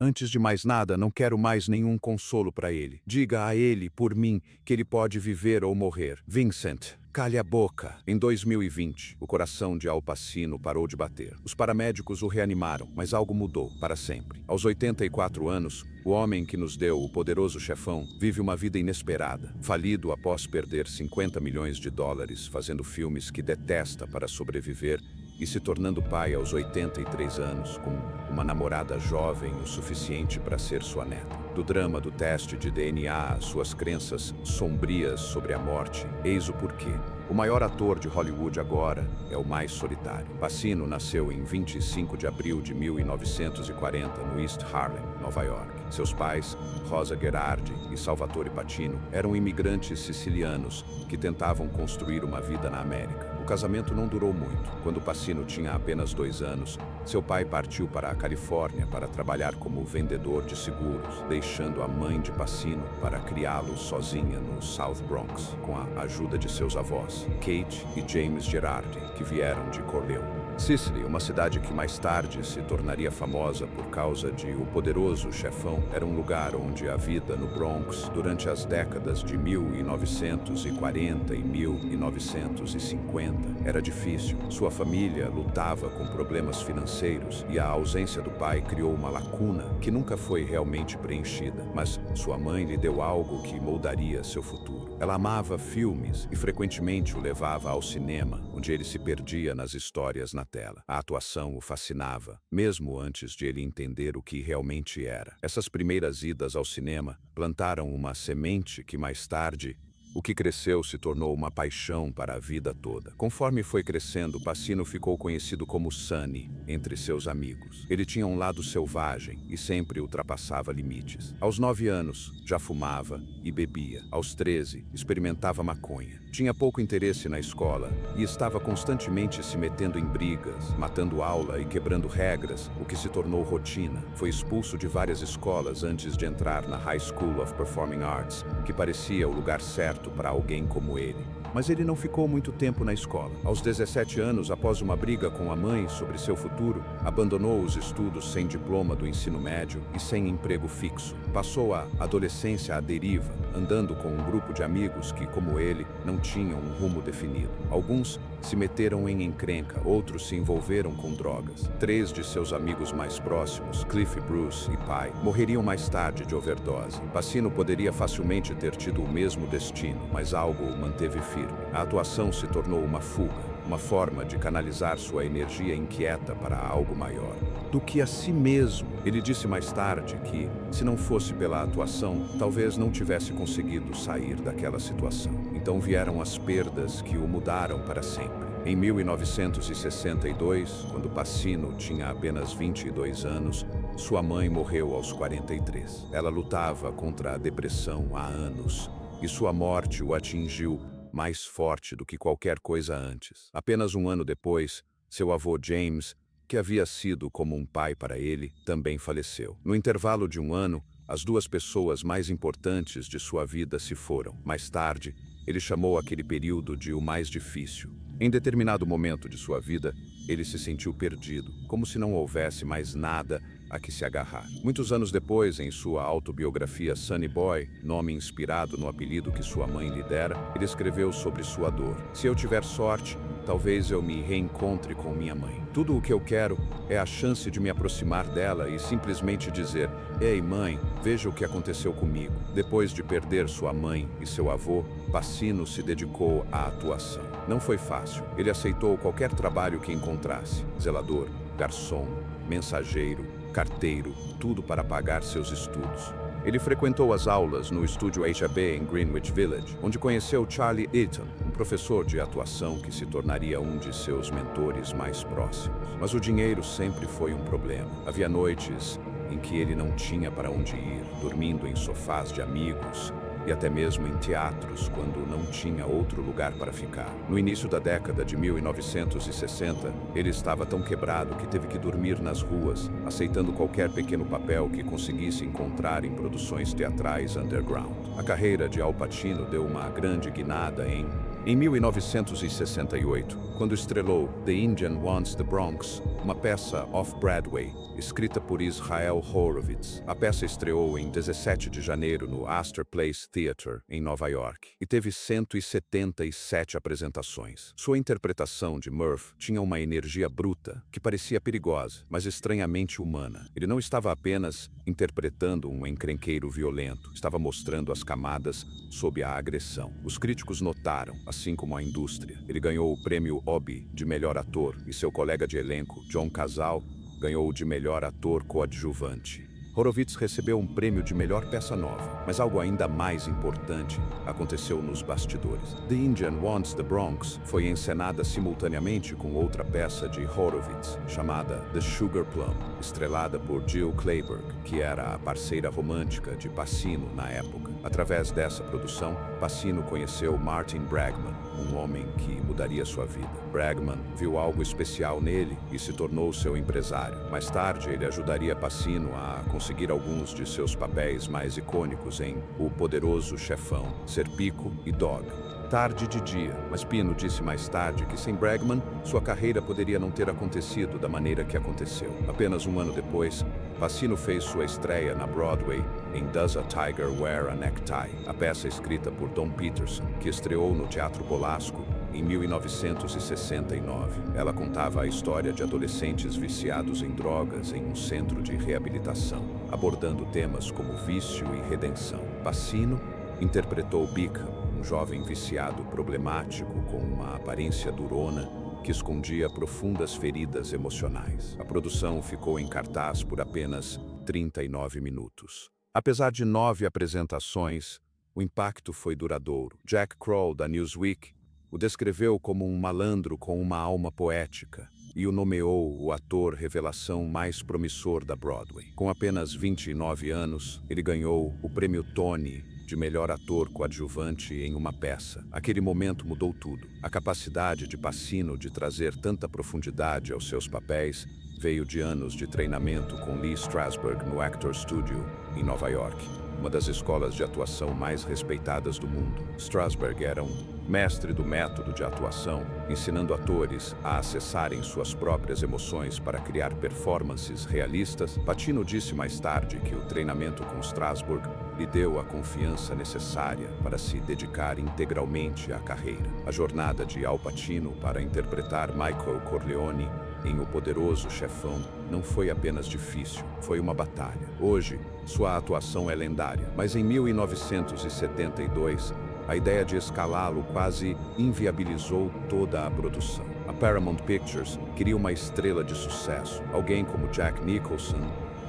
Antes de mais nada, não quero mais nenhum consolo para ele. Diga a ele, por mim, que ele pode viver ou morrer. Vincent, calhe a boca. Em 2020, o coração de Al Pacino parou de bater. Os paramédicos o reanimaram, mas algo mudou para sempre. Aos 84 anos, o homem que nos deu o poderoso chefão vive uma vida inesperada, falido após perder 50 milhões de dólares fazendo filmes que detesta para sobreviver e se tornando pai aos 83 anos, com uma namorada jovem o suficiente para ser sua neta. Do drama do teste de DNA às suas crenças sombrias sobre a morte, eis o porquê. O maior ator de Hollywood agora é o mais solitário. Pacino nasceu em 25 de abril de 1940 no East Harlem, Nova York. Seus pais, Rosa Gerardi e Salvatore Pacino, eram imigrantes sicilianos que tentavam construir uma vida na América. O casamento não durou muito. Quando Pacino tinha apenas 2 anos, seu pai partiu para a Califórnia para trabalhar como vendedor de seguros, deixando a mãe de Pacino para criá-lo sozinha no South Bronx, com a ajuda de seus avós, Kate e James Gerardi, que vieram de Corleone. Sicily, uma cidade que mais tarde se tornaria famosa por causa de O Poderoso Chefão, era um lugar onde a vida no Bronx, durante as décadas de 1940 e 1950, era difícil. Sua família lutava com problemas financeiros e a ausência do pai criou uma lacuna que nunca foi realmente preenchida, mas sua mãe lhe deu algo que moldaria seu futuro. Ela amava filmes e frequentemente o levava ao cinema, onde ele se perdia nas histórias na tela. A atuação o fascinava, mesmo antes de ele entender o que realmente era. Essas primeiras idas ao cinema plantaram uma semente que mais tarde, o que cresceu se tornou uma paixão para a vida toda. Conforme foi crescendo, Pacino ficou conhecido como Sonny entre seus amigos. Ele tinha um lado selvagem e sempre ultrapassava limites. Aos 9 anos, já fumava e bebia. Aos 13, experimentava maconha. Tinha pouco interesse na escola e estava constantemente se metendo em brigas, matando aula e quebrando regras, o que se tornou rotina. Foi expulso de várias escolas antes de entrar na High School of Performing Arts, que parecia o lugar certo para alguém como ele. Mas ele não ficou muito tempo na escola. Aos 17 anos, após uma briga com a mãe sobre seu futuro, abandonou os estudos sem diploma do ensino médio e sem emprego fixo. Passou a adolescência à deriva, andando com um grupo de amigos que, como ele, não tinham um rumo definido. Alguns se meteram em encrenca, outros se envolveram com drogas. 3 de seus amigos mais próximos, Cliff, Bruce e Pai, morreriam mais tarde de overdose. Pacino poderia facilmente ter tido o mesmo destino, mas algo o manteve firme. A atuação se tornou uma fuga, uma forma de canalizar sua energia inquieta para algo maior do que a si mesmo. Ele disse mais tarde que, se não fosse pela atuação, talvez não tivesse conseguido sair daquela situação. Então vieram as perdas que o mudaram para sempre. Em 1962, quando Pacino tinha apenas 22 anos, sua mãe morreu aos 43. Ela lutava contra a depressão há anos, e sua morte o atingiu mais forte do que qualquer coisa antes. Apenas um ano depois, seu avô James, que havia sido como um pai para ele, também faleceu. No intervalo de um ano, as 2 pessoas mais importantes de sua vida se foram. Mais tarde, ele chamou aquele período de o mais difícil. Em determinado momento de sua vida, ele se sentiu perdido, como se não houvesse mais nada a que se agarrar. Muitos anos depois, em sua autobiografia Sonny Boy, nome inspirado no apelido que sua mãe lhe dera, ele escreveu sobre sua dor. Se eu tiver sorte, talvez eu me reencontre com minha mãe. Tudo o que eu quero é a chance de me aproximar dela e simplesmente dizer: "Ei, mãe, veja o que aconteceu comigo." Depois de perder sua mãe e seu avô, Pacino se dedicou à atuação. Não foi fácil. Ele aceitou qualquer trabalho que encontrasse: zelador, garçom, mensageiro, carteiro, tudo para pagar seus estudos. Ele frequentou as aulas no estúdio HB em Greenwich Village, onde conheceu Charlie Eaton, um professor de atuação que se tornaria um de seus mentores mais próximos. Mas o dinheiro sempre foi um problema. Havia noites em que ele não tinha para onde ir, dormindo em sofás de amigos e até mesmo em teatros quando não tinha outro lugar para ficar. No início da década de 1960, ele estava tão quebrado que teve que dormir nas ruas, aceitando qualquer pequeno papel que conseguisse encontrar em produções teatrais underground. A carreira de Al Pacino deu uma grande guinada em Em 1968, quando estrelou The Indian Wants the Bronx, uma peça off-Broadway, escrita por Israel Horovitz. A peça estreou em 17 de janeiro no Astor Place Theatre, em Nova York, e teve 177 apresentações. Sua interpretação de Murph tinha uma energia bruta, que parecia perigosa, mas estranhamente humana. Ele não estava apenas interpretando um encrenqueiro violento, estava mostrando as camadas sob a agressão. Os críticos notaram, assim como a indústria. Ele ganhou o prêmio Obie de melhor ator e seu colega de elenco, John Cazale, ganhou o de melhor ator coadjuvante. Horovitz recebeu um prêmio de melhor peça nova, mas algo ainda mais importante aconteceu nos bastidores. The Indian Wants the Bronx foi encenada simultaneamente com outra peça de Horovitz, chamada The Sugar Plum, estrelada por Jill Clayburgh, que era a parceira romântica de Pacino na época. Através dessa produção, Pacino conheceu Martin Bregman, um homem que mudaria sua vida. Bregman viu algo especial nele e se tornou seu empresário. Mais tarde, ele ajudaria Pacino a conseguir alguns de seus papéis mais icônicos em O Poderoso Chefão, Serpico e Dog. Tarde de dia, mas Pino disse mais tarde que sem Bregman, sua carreira poderia não ter acontecido da maneira que aconteceu. Apenas um ano depois, Pacino fez sua estreia na Broadway em Does a Tiger Wear a Necktie, a peça escrita por Don Peterson, que estreou no Teatro Bolasco em 1969. Ela contava a história de adolescentes viciados em drogas em um centro de reabilitação, abordando temas como vício e redenção. Pacino interpretou Beacom, um jovem viciado problemático com uma aparência durona que escondia profundas feridas emocionais. A produção ficou em cartaz por apenas 39 minutos. Apesar de 9 apresentações, o impacto foi duradouro. Jack Kroll, da Newsweek, o descreveu como um malandro com uma alma poética e o nomeou o ator revelação mais promissor da Broadway. Com apenas 29 anos, ele ganhou o prêmio Tony de melhor ator coadjuvante em uma peça. Aquele momento mudou tudo. A capacidade de Pacino de trazer tanta profundidade aos seus papéis veio de anos de treinamento com Lee Strasberg no Actor Studio, em Nova York, uma das escolas de atuação mais respeitadas do mundo. Strasberg era um mestre do método de atuação, ensinando atores a acessarem suas próprias emoções para criar performances realistas. Pacino disse mais tarde que o treinamento com Strasberg lhe deu a confiança necessária para se dedicar integralmente à carreira. A jornada de Al Pacino para interpretar Michael Corleone em O Poderoso Chefão não foi apenas difícil, foi uma batalha. Hoje, sua atuação é lendária, mas em 1972, a ideia de escalá-lo quase inviabilizou toda a produção. A Paramount Pictures queria uma estrela de sucesso, alguém como Jack Nicholson,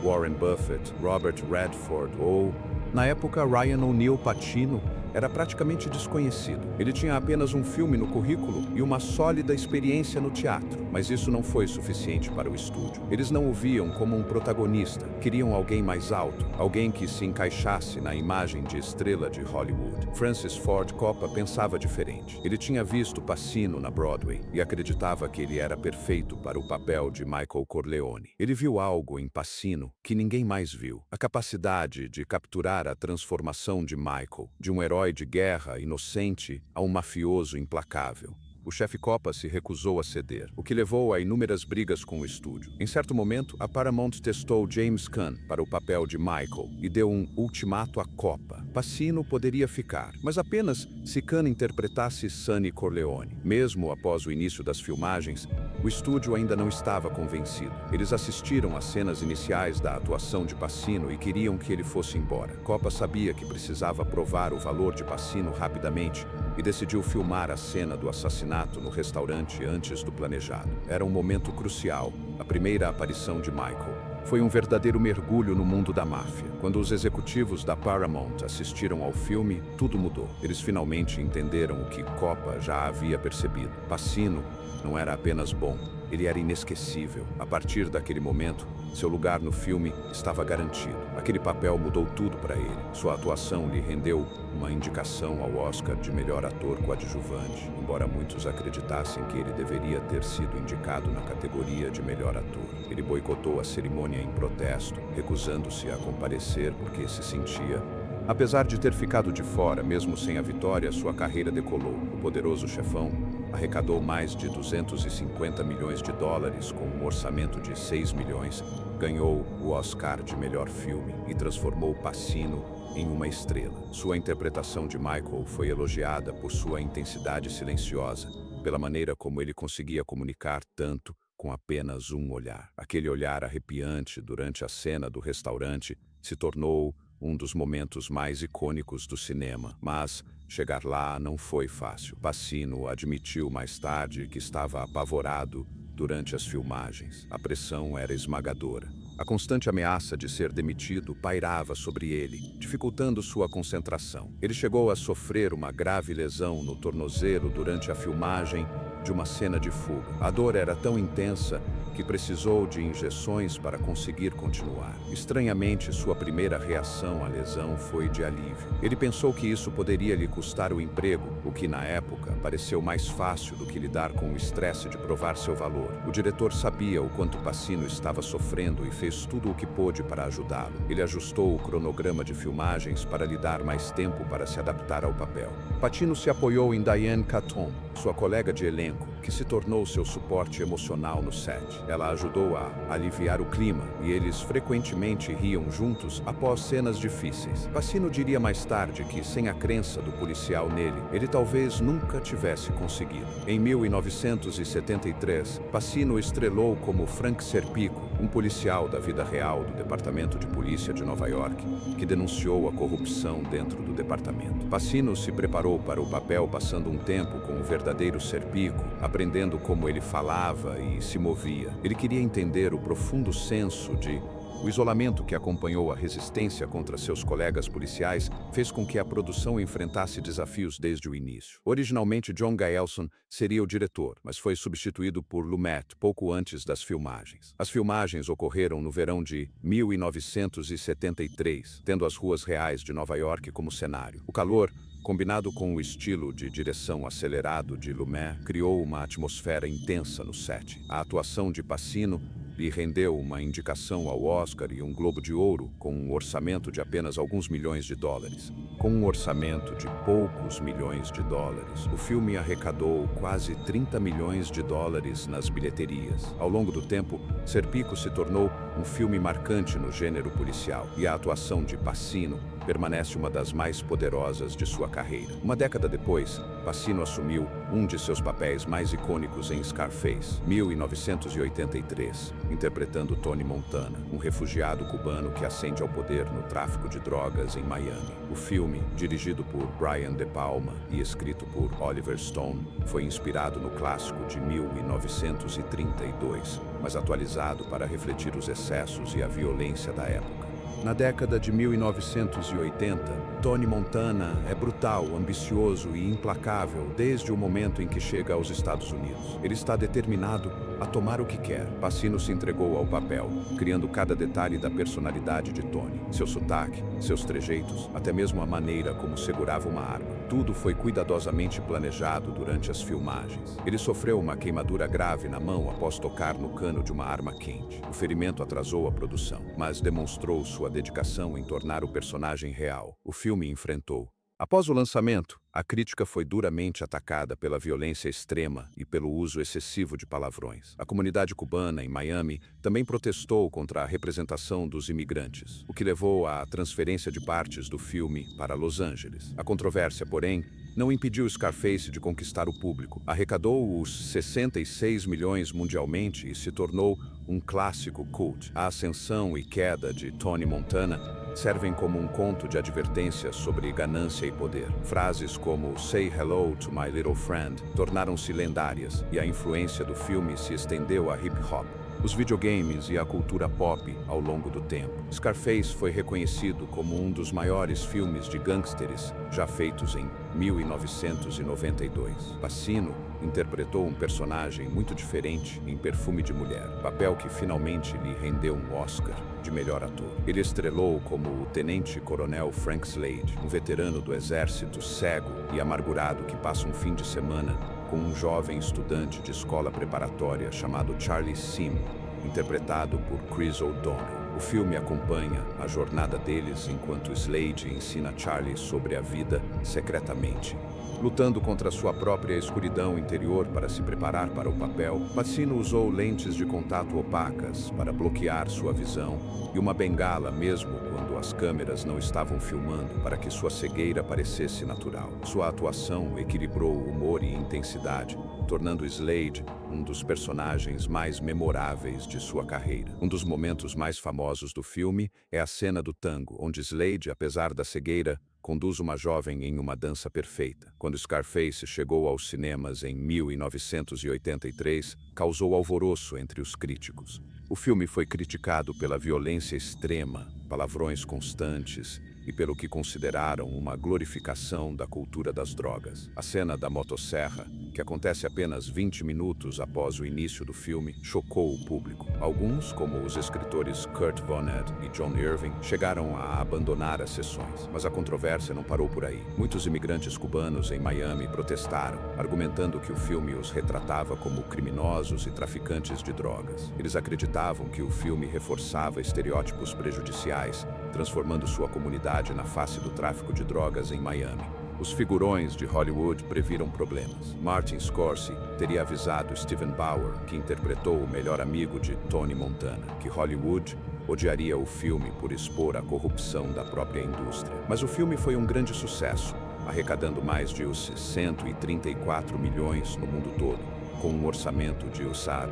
Warren Buffett, Robert Redford ou, na época, Ryan O'Neal. Pacino era praticamente desconhecido. Ele tinha apenas um filme no currículo e uma sólida experiência no teatro, mas isso não foi suficiente para o estúdio. Eles não o viam como um protagonista, queriam alguém mais alto, alguém que se encaixasse na imagem de estrela de Hollywood. Francis Ford Coppola pensava diferente. Ele tinha visto Pacino na Broadway e acreditava que ele era perfeito para o papel de Michael Corleone. Ele viu algo em Pacino que ninguém mais viu: a capacidade de capturar a transformação de Michael, de um herói de guerra inocente a um mafioso implacável. O chefe Coppola se recusou a ceder, o que levou a inúmeras brigas com o estúdio. Em certo momento, a Paramount testou James Caan para o papel de Michael e deu um ultimato a Coppola. Pacino poderia ficar, mas apenas se Caan interpretasse Sonny Corleone. Mesmo após o início das filmagens, o estúdio ainda não estava convencido. Eles assistiram às cenas iniciais da atuação de Pacino e queriam que ele fosse embora. Coppola sabia que precisava provar o valor de Pacino rapidamente e decidiu filmar a cena do assassinato no restaurante antes do planejado. Era um momento crucial, a primeira aparição de Michael. Foi um verdadeiro mergulho no mundo da máfia. Quando os executivos da Paramount assistiram ao filme, tudo mudou. Eles finalmente entenderam o que Coppola já havia percebido. Pacino não era apenas bom, ele era inesquecível. A partir daquele momento, seu lugar no filme estava garantido. Aquele papel mudou tudo para ele. Sua atuação lhe rendeu uma indicação ao Oscar de melhor ator coadjuvante, embora muitos acreditassem que ele deveria ter sido indicado na categoria de melhor ator. Ele boicotou a cerimônia em protesto, recusando-se a comparecer porque se sentia Apesar de ter ficado de fora, mesmo sem a vitória, sua carreira decolou. O Poderoso Chefão arrecadou mais de 250 milhões de dólares com um orçamento de 6 milhões, ganhou o Oscar de melhor filme e transformou Pacino em uma estrela. Sua interpretação de Michael foi elogiada por sua intensidade silenciosa, pela maneira como ele conseguia comunicar tanto com apenas um olhar. Aquele olhar arrepiante durante a cena do restaurante se tornou um dos momentos mais icônicos do cinema, mas chegar lá não foi fácil. Pacino admitiu mais tarde que estava apavorado durante as filmagens. A pressão era esmagadora. A constante ameaça de ser demitido pairava sobre ele, dificultando sua concentração. Ele chegou a sofrer uma grave lesão no tornozelo durante a filmagem de uma cena de fuga. A dor era tão intensa que precisou de injeções para conseguir continuar. Estranhamente, sua primeira reação à lesão foi de alívio. Ele pensou que isso poderia lhe custar o emprego, o que na época pareceu mais fácil do que lidar com o estresse de provar seu valor. O diretor sabia o quanto Pacino estava sofrendo e fez tudo o que pôde para ajudá-lo. Ele ajustou o cronograma de filmagens para lhe dar mais tempo para se adaptar ao papel. Pacino se apoiou em Diane Keaton, sua colega de elenco, que se tornou seu suporte emocional no set. Ela ajudou a aliviar o clima e eles frequentemente riam juntos após cenas difíceis. Pacino diria mais tarde que, sem a crença do policial nele, ele talvez nunca tivesse conseguido. Em 1973, Pacino estrelou como Frank Serpico, um policial da vida real do Departamento de Polícia de Nova York, que denunciou a corrupção dentro do departamento. Pacino se preparou para o papel passando um tempo com o verdadeiro Serpico, aprendendo como ele falava e se movia. Ele queria entender o profundo senso de... O isolamento que acompanhou a resistência contra seus colegas policiais fez com que a produção enfrentasse desafios desde o início. Originalmente, John Gaelson seria o diretor, mas foi substituído por Lumet pouco antes das filmagens. As filmagens ocorreram no verão de 1973, tendo as ruas reais de Nova York como cenário. O calor, combinado com o estilo de direção acelerado de Lumet, criou uma atmosfera intensa no set. A atuação de Pacino lhe rendeu uma indicação ao Oscar e um Globo de Ouro com um orçamento de apenas alguns milhões de dólares. Com um orçamento de poucos milhões de dólares, o filme arrecadou quase 30 milhões de dólares nas bilheterias. Ao longo do tempo, Serpico se tornou um filme marcante no gênero policial, e a atuação de Pacino permanece uma das mais poderosas de sua carreira. Uma década depois, Pacino assumiu um de seus papéis mais icônicos em Scarface, 1983, interpretando Tony Montana, um refugiado cubano que ascende ao poder no tráfico de drogas em Miami. O filme, dirigido por Brian De Palma e escrito por Oliver Stone, foi inspirado no clássico de 1932, mas atualizado para refletir os excessos e a violência da época. Na década de 1980, Tony Montana é brutal, ambicioso e implacável desde o momento em que chega aos Estados Unidos. Ele está determinado a tomar o que quer. Pacino se entregou ao papel, criando cada detalhe da personalidade de Tony. Seu sotaque, seus trejeitos, até mesmo a maneira como segurava uma arma. Tudo foi cuidadosamente planejado durante as filmagens. Ele sofreu uma queimadura grave na mão após tocar no cano de uma arma quente. O ferimento atrasou a produção, mas demonstrou sua dedicação em tornar o personagem real. O filme enfrentou. Após o lançamento, a crítica foi duramente atacada pela violência extrema e pelo uso excessivo de palavrões. A comunidade cubana em Miami também protestou contra a representação dos imigrantes, o que levou à transferência de partes do filme para Los Angeles. A controvérsia, porém, não impediu Scarface de conquistar o público. Arrecadou os 66 milhões mundialmente e se tornou um clássico cult. A ascensão e queda de Tony Montana servem como um conto de advertência sobre ganância e poder. Frases como "Say hello to my little friend" tornaram-se lendárias, e a influência do filme se estendeu a hip-hop, os videogames e a cultura pop ao longo do tempo. Scarface foi reconhecido como um dos maiores filmes de gangsters já feitos em 1992. Pacino interpretou um personagem muito diferente em Perfume de Mulher, papel que finalmente lhe rendeu um Oscar de melhor ator. Ele estrelou como o tenente-coronel Frank Slade, um veterano do exército cego e amargurado que passa um fim de semana com um jovem estudante de escola preparatória chamado Charlie Sim, interpretado por Chris O'Donnell. O O filme acompanha a jornada deles enquanto Slade ensina Charlie sobre a vida secretamente. Lutando contra sua própria escuridão interior para se preparar para o papel, Pacino usou lentes de contato opacas para bloquear sua visão e uma bengala mesmo quando as câmeras não estavam filmando para que sua cegueira parecesse natural. Sua atuação equilibrou humor e intensidade, tornando Slade um dos personagens mais memoráveis de sua carreira. Um dos momentos mais famosos do filme é a cena do tango, onde Slade, apesar da cegueira, conduz uma jovem em uma dança perfeita. Quando Scarface chegou aos cinemas em 1983, causou alvoroço entre os críticos. O filme foi criticado pela violência extrema, palavrões constantes e pelo que consideraram uma glorificação da cultura das drogas. A cena da motosserra, que acontece apenas 20 minutos após o início do filme, chocou o público. Alguns, como os escritores Kurt Vonnegut e John Irving, chegaram a abandonar as sessões. Mas a controvérsia não parou por aí. Muitos imigrantes cubanos em Miami protestaram, argumentando que o filme os retratava como criminosos e traficantes de drogas. Eles acreditavam que o filme reforçava estereótipos prejudiciais, transformando sua comunidade na face do tráfico de drogas em Miami. Os figurões de Hollywood previram problemas. Martin Scorsese teria avisado Steven Bauer, que interpretou o melhor amigo de Tony Montana, que Hollywood odiaria o filme por expor a corrupção da própria indústria. Mas o filme foi um grande sucesso, arrecadando mais de 134 milhões no mundo todo, com um orçamento de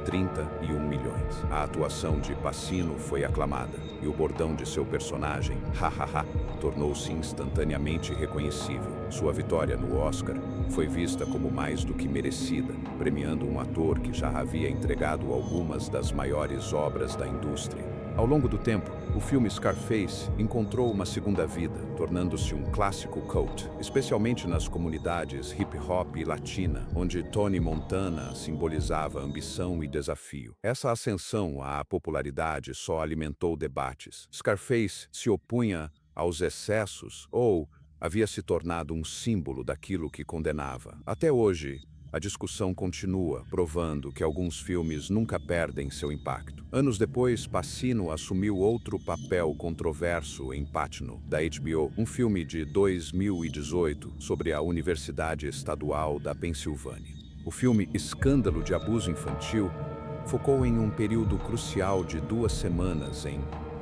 31 milhões. A atuação de Pacino foi aclamada, e o bordão de seu personagem, hahaha, tornou-se instantaneamente reconhecível. Sua vitória no Oscar foi vista como mais do que merecida, premiando um ator que já havia entregado algumas das maiores obras da indústria. Ao longo do tempo, o filme Scarface encontrou uma segunda vida, tornando-se um clássico cult, especialmente nas comunidades hip-hop e latina, onde Tony Montana simbolizava ambição e desafio. Essa ascensão à popularidade só alimentou debates. Scarface se opunha aos excessos ou havia se tornado um símbolo daquilo que condenava. Até hoje, a discussão continua, provando que alguns filmes nunca perdem seu impacto. Anos depois, Pacino assumiu outro papel controverso em Patino, da HBO, um filme de 2018 sobre a Universidade Estadual da Pensilvânia. O filme Escândalo de Abuso Infantil focou em um período crucial de 2 semanas em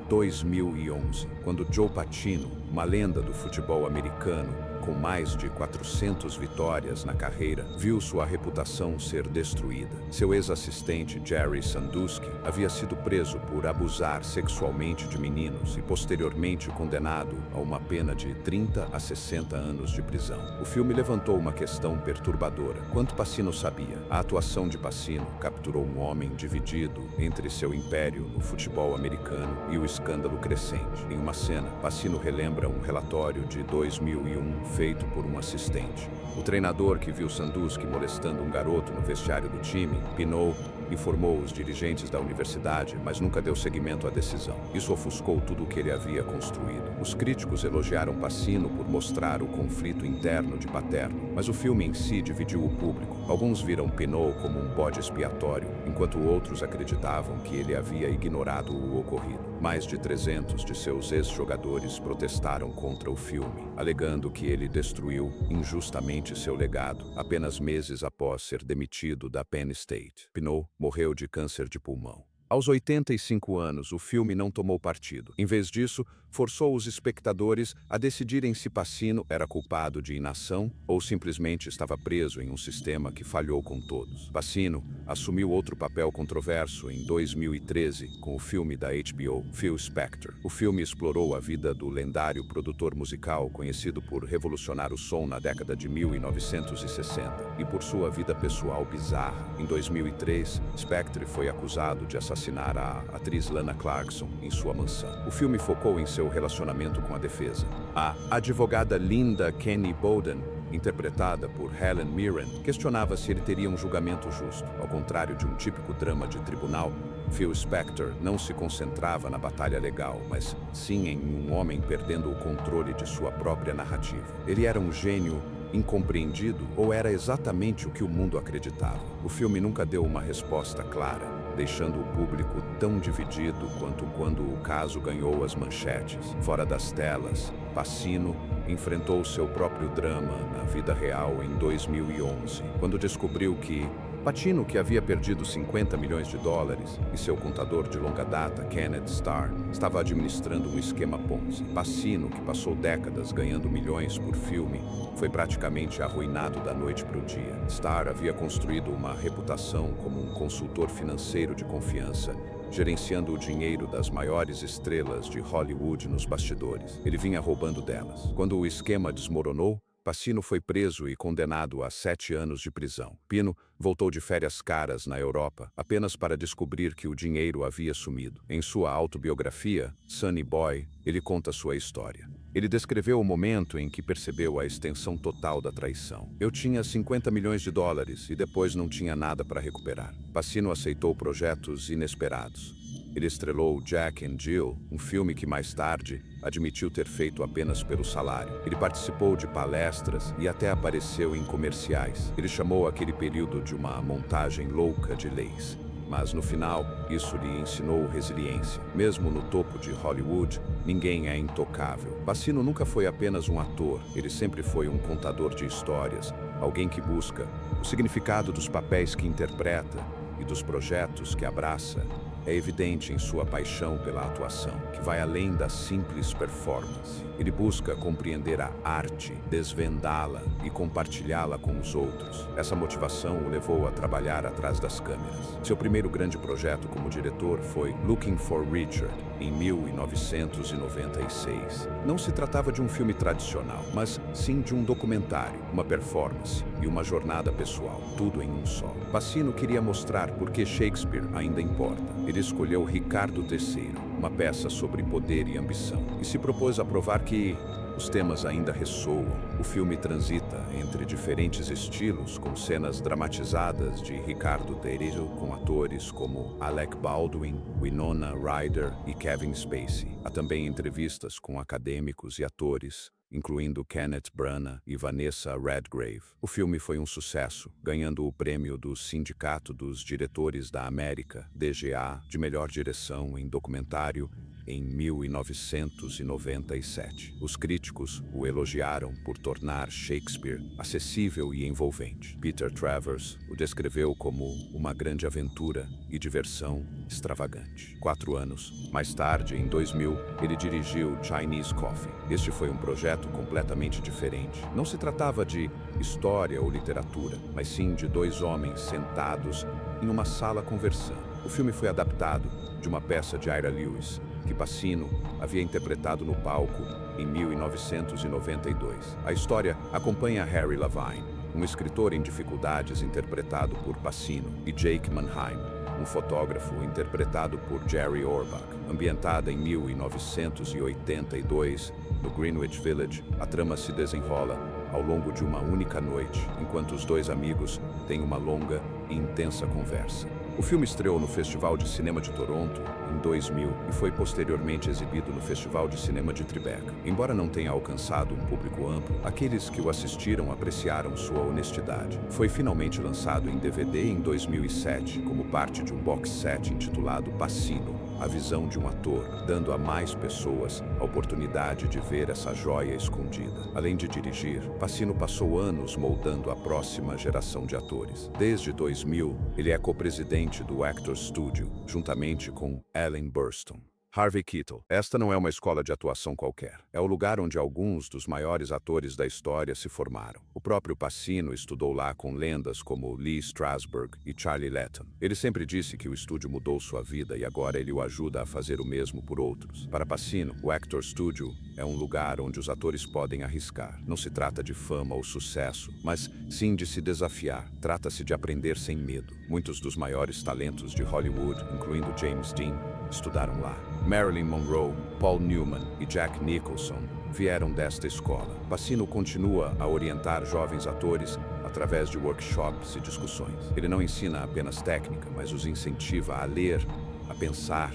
2011, quando Joe Pacino, uma lenda do futebol americano, com mais de 400 vitórias na carreira, viu sua reputação ser destruída. Seu ex-assistente, Jerry Sandusky, havia sido preso por abusar sexualmente de meninos e posteriormente condenado a uma pena de 30 a 60 anos de prisão. O filme levantou uma questão perturbadora. Quanto Pacino sabia? A atuação de Pacino capturou um homem dividido entre seu império no futebol americano e o escândalo crescente. Em uma cena, Pacino relembra um relatório de 2001 feito por um assistente. O treinador que viu Sandusky molestando um garoto no vestiário do time, Pinot, informou os dirigentes da universidade, mas nunca deu seguimento à decisão. Isso ofuscou tudo o que ele havia construído. Os críticos elogiaram Pacino por mostrar o conflito interno de Paterno, mas o filme em si dividiu o público. Alguns viram Pinot como um bode expiatório, enquanto outros acreditavam que ele havia ignorado o ocorrido. Mais de 300 de seus ex-jogadores protestaram contra o filme, alegando que ele destruiu injustamente seu legado apenas meses após ser demitido da Penn State. Pinot morreu de câncer de pulmão. Aos 85 anos, o filme não tomou partido. Em vez disso, forçou os espectadores a decidirem se Pacino era culpado de inação ou simplesmente estava preso em um sistema que falhou com todos. Pacino assumiu outro papel controverso em 2013 com o filme da HBO, Phil Spector. O filme explorou a vida do lendário produtor musical conhecido por revolucionar o som na década de 1960 e por sua vida pessoal bizarra. Em 2003, Spector foi acusado de assassinar a atriz Lana Clarkson em sua mansão. O filme focou em seu relacionamento com a defesa. A advogada Linda Kenny Bowden, interpretada por Helen Mirren, questionava se ele teria um julgamento justo. Ao contrário de um típico drama de tribunal, Phil Spector não se concentrava na batalha legal, mas sim em um homem perdendo o controle de sua própria narrativa. Ele era um gênio incompreendido ou era exatamente o que o mundo acreditava? O filme nunca deu uma resposta clara, deixando o público tão dividido quanto quando o caso ganhou as manchetes. Fora das telas, Pacino enfrentou seu próprio drama na vida real em 2011, quando descobriu que Pacino, que havia perdido 50 milhões de dólares, e seu contador de longa data, Kenneth Starr, estava administrando um esquema Ponzi. Pacino, que passou décadas ganhando milhões por filme, foi praticamente arruinado da noite para o dia. Starr havia construído uma reputação como um consultor financeiro de confiança, gerenciando o dinheiro das maiores estrelas de Hollywood nos bastidores. Ele vinha roubando delas. Quando o esquema desmoronou, Pacino foi preso e condenado a 7 anos de prisão. Pino voltou de férias caras na Europa apenas para descobrir que o dinheiro havia sumido. Em sua autobiografia, Sunny Boy, ele conta sua história. Ele descreveu o momento em que percebeu a extensão total da traição. Eu tinha 50 milhões de dólares e depois não tinha nada para recuperar. Pacino aceitou projetos inesperados. Ele estrelou Jack and Jill, um filme que mais tarde admitiu ter feito apenas pelo salário. Ele participou de palestras e até apareceu em comerciais. Ele chamou aquele período de uma montagem louca de leis. Mas no final, isso lhe ensinou resiliência. Mesmo no topo de Hollywood, ninguém é intocável. Pacino nunca foi apenas um ator, ele sempre foi um contador de histórias, alguém que busca o significado dos papéis que interpreta e dos projetos que abraça. É evidente em sua paixão pela atuação, que vai além da simples performance. Ele busca compreender a arte, desvendá-la e compartilhá-la com os outros. Essa motivação o levou a trabalhar atrás das câmeras. Seu primeiro grande projeto como diretor foi Looking for Richard, em 1996. Não se tratava de um filme tradicional, mas sim de um documentário, uma performance e uma jornada pessoal, tudo em um só. Pacino queria mostrar por que Shakespeare ainda importa. Ele escolheu Ricardo III, uma peça sobre poder e ambição, e se propôs a provar que os temas ainda ressoam. O filme transita entre diferentes estilos, com cenas dramatizadas de Ricardo III com atores como Alec Baldwin, Winona Ryder e Kevin Spacey. Há também entrevistas com acadêmicos e atores, incluindo Kenneth Branagh e Vanessa Redgrave. O filme foi um sucesso, ganhando o prêmio do Sindicato dos Diretores da América, DGA, de melhor direção em documentário em 1997. Os críticos o elogiaram por tornar Shakespeare acessível e envolvente. Peter Travers o descreveu como uma grande aventura e diversão extravagante. 4 anos mais tarde, em 2000, ele dirigiu Chinese Coffee. Este foi um projeto completamente diferente. Não se tratava de história ou literatura, mas sim de 2 homens sentados em uma sala conversando. O filme foi adaptado de uma peça de Ira Lewis, que Pacino havia interpretado no palco em 1992. A história acompanha Harry Lavine, um escritor em dificuldades interpretado por Pacino, e Jake Mannheim, um fotógrafo interpretado por Jerry Orbach. Ambientada em 1982, no Greenwich Village, a trama se desenrola ao longo de uma única noite, enquanto os 2 amigos têm uma longa e intensa conversa. O filme estreou no Festival de Cinema de Toronto em 2000 e foi posteriormente exibido no Festival de Cinema de Tribeca. Embora não tenha alcançado um público amplo, aqueles que o assistiram apreciaram sua honestidade. Foi finalmente lançado em DVD em 2007 como parte de um box set intitulado Pacino, a visão de um ator, dando a mais pessoas a oportunidade de ver essa joia escondida. Além de dirigir, Pacino passou anos moldando a próxima geração de atores. Desde 2000, ele é co-presidente do Actors Studio, juntamente com Ellen Burstyn. Harvey Keitel. Esta não é uma escola de atuação qualquer. É o lugar onde alguns dos maiores atores da história se formaram. O próprio Pacino estudou lá com lendas como Lee Strasberg e Charlie Latham. Ele sempre disse que o estúdio mudou sua vida e agora ele o ajuda a fazer o mesmo por outros. Para Pacino, o Actor Studio é um lugar onde os atores podem arriscar. Não se trata de fama ou sucesso, mas sim de se desafiar. Trata-se de aprender sem medo. Muitos dos maiores talentos de Hollywood, incluindo James Dean, estudaram lá. Marilyn Monroe, Paul Newman e Jack Nicholson vieram desta escola. Pacino continua a orientar jovens atores através de workshops e discussões. Ele não ensina apenas técnica, mas os incentiva a ler, a pensar,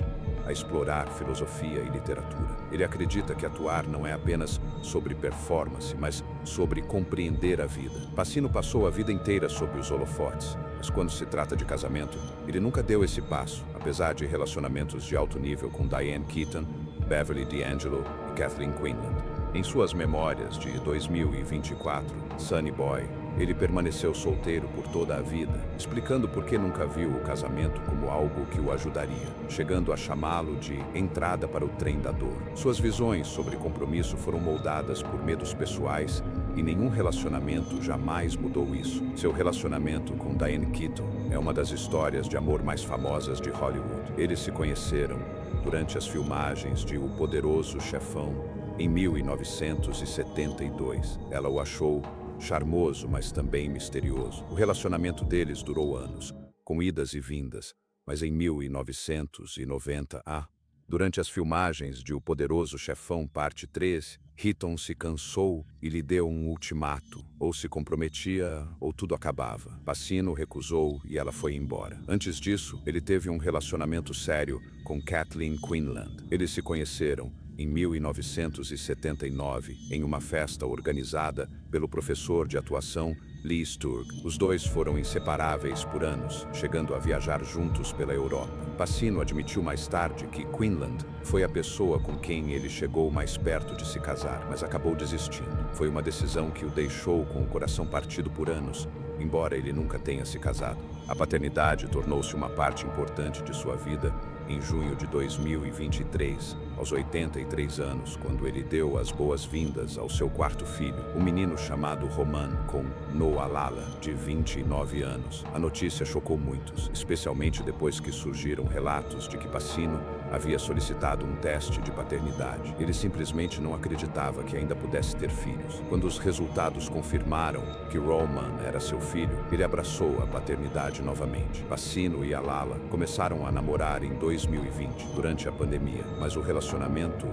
a explorar filosofia e literatura. Ele acredita que atuar não é apenas sobre performance, mas sobre compreender a vida. Pacino passou a vida inteira sob os holofotes, Mas quando se trata de casamento, ele nunca deu esse passo, apesar de relacionamentos de alto nível com Diane Keaton, Beverly D'Angelo e Kathleen Quinlan. Em suas memórias de 2024, Sunny Boy, ele permaneceu solteiro por toda a vida, explicando por que nunca viu o casamento como algo que o ajudaria, chegando a chamá-lo de entrada para o trem da dor. Suas visões sobre compromisso foram moldadas por medos pessoais e nenhum relacionamento jamais mudou isso. Seu relacionamento com Diane Keaton é uma das histórias de amor mais famosas de Hollywood. Eles se conheceram durante as filmagens de O Poderoso Chefão, em 1972. Ela o achou charmoso, mas também misterioso. O relacionamento deles durou anos, com idas e vindas, mas em 1990, durante as filmagens de O Poderoso Chefão Parte 3, Keaton se cansou e lhe deu um ultimato. Ou se comprometia, ou tudo acabava. Pacino recusou e ela foi embora. Antes disso, ele teve um relacionamento sério com Kathleen Quinlan. Eles se conheceram em 1979, em uma festa organizada pelo professor de atuação Lee Sturg. Os dois foram inseparáveis por anos, chegando a viajar juntos pela Europa. Pacino admitiu mais tarde que Quinlan foi a pessoa com quem ele chegou mais perto de se casar, mas acabou desistindo. Foi uma decisão que o deixou com o coração partido por anos, embora ele nunca tenha se casado. A paternidade tornou-se uma parte importante de sua vida em junho de 2023, aos 83 anos, quando ele deu as boas-vindas ao seu quarto filho, um menino chamado Roman, com Noah Lala, de 29 anos. A notícia chocou muitos, especialmente depois que surgiram relatos de que Pacino havia solicitado um teste de paternidade. Ele simplesmente não acreditava que ainda pudesse ter filhos. Quando os resultados confirmaram que Roman era seu filho, ele abraçou a paternidade novamente. Pacino e a Lala começaram a namorar em 2020, durante a pandemia, mas o relacionamento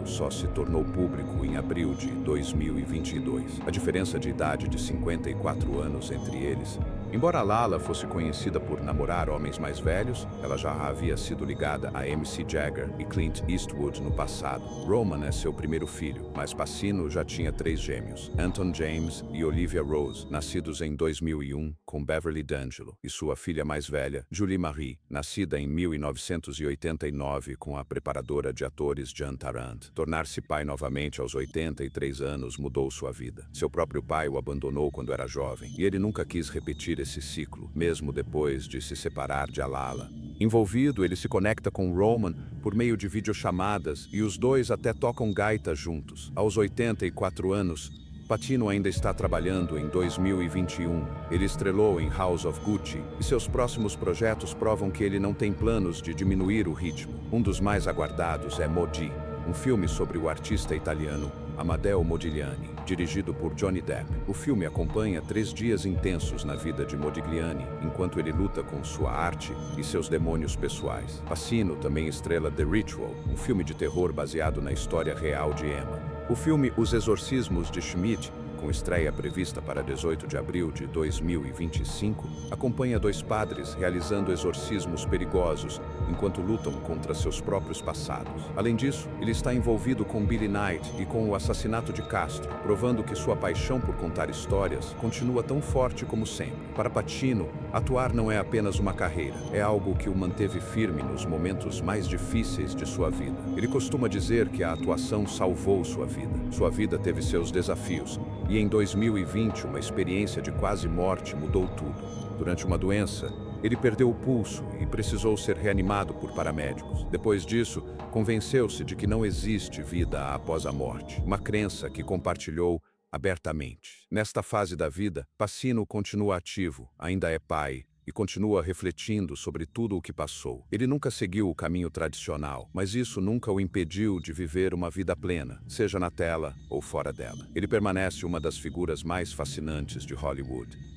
só se tornou público em abril de 2022. A diferença de idade de 54 anos entre eles. Embora Lala fosse conhecida por namorar homens mais velhos, ela já havia sido ligada a MC Jagger e Clint Eastwood no passado. Roman é seu primeiro filho, mas Pacino já tinha 3 gêmeos, Anton James e Olivia Rose, nascidos em 2001 com Beverly D'Angelo, e sua filha mais velha, Julie Marie, nascida em 1989 com a preparadora de atores Jan Tarand. Tornar-se pai novamente aos 83 anos mudou sua vida. Seu próprio pai o abandonou quando era jovem, e ele nunca quis repetir esse ciclo, mesmo depois de se separar de Lala. Envolvido, ele se conecta com Roman por meio de videochamadas e os dois até tocam gaita juntos. Aos 84 anos, Pacino ainda está trabalhando em 2021. Ele estrelou em House of Gucci e seus próximos projetos provam que ele não tem planos de diminuir o ritmo. Um dos mais aguardados é Modi, um filme sobre o artista italiano Amadeo Modigliani, dirigido por Johnny Depp. O filme acompanha 3 dias intensos na vida de Modigliani, enquanto ele luta com sua arte e seus demônios pessoais. Pacino também estrela The Ritual, um filme de terror baseado na história real de Emma. O filme Os Exorcismos de Schmidt, com estreia prevista para 18 de abril de 2025, acompanha 2 padres realizando exorcismos perigosos enquanto lutam contra seus próprios passados. Além disso, ele está envolvido com Billy Knight e com o assassinato de Castro, provando que sua paixão por contar histórias continua tão forte como sempre. Para Pacino, atuar não é apenas uma carreira, é algo que o manteve firme nos momentos mais difíceis de sua vida. Ele costuma dizer que a atuação salvou sua vida. Sua vida teve seus desafios, e em 2020, uma experiência de quase morte mudou tudo. Durante uma doença, ele perdeu o pulso e precisou ser reanimado por paramédicos. Depois disso, convenceu-se de que não existe vida após a morte, uma crença que compartilhou abertamente. Nesta fase da vida, Pacino continua ativo, ainda é pai, e continua refletindo sobre tudo o que passou. Ele nunca seguiu o caminho tradicional, mas isso nunca o impediu de viver uma vida plena, seja na tela ou fora dela. Ele permanece uma das figuras mais fascinantes de Hollywood.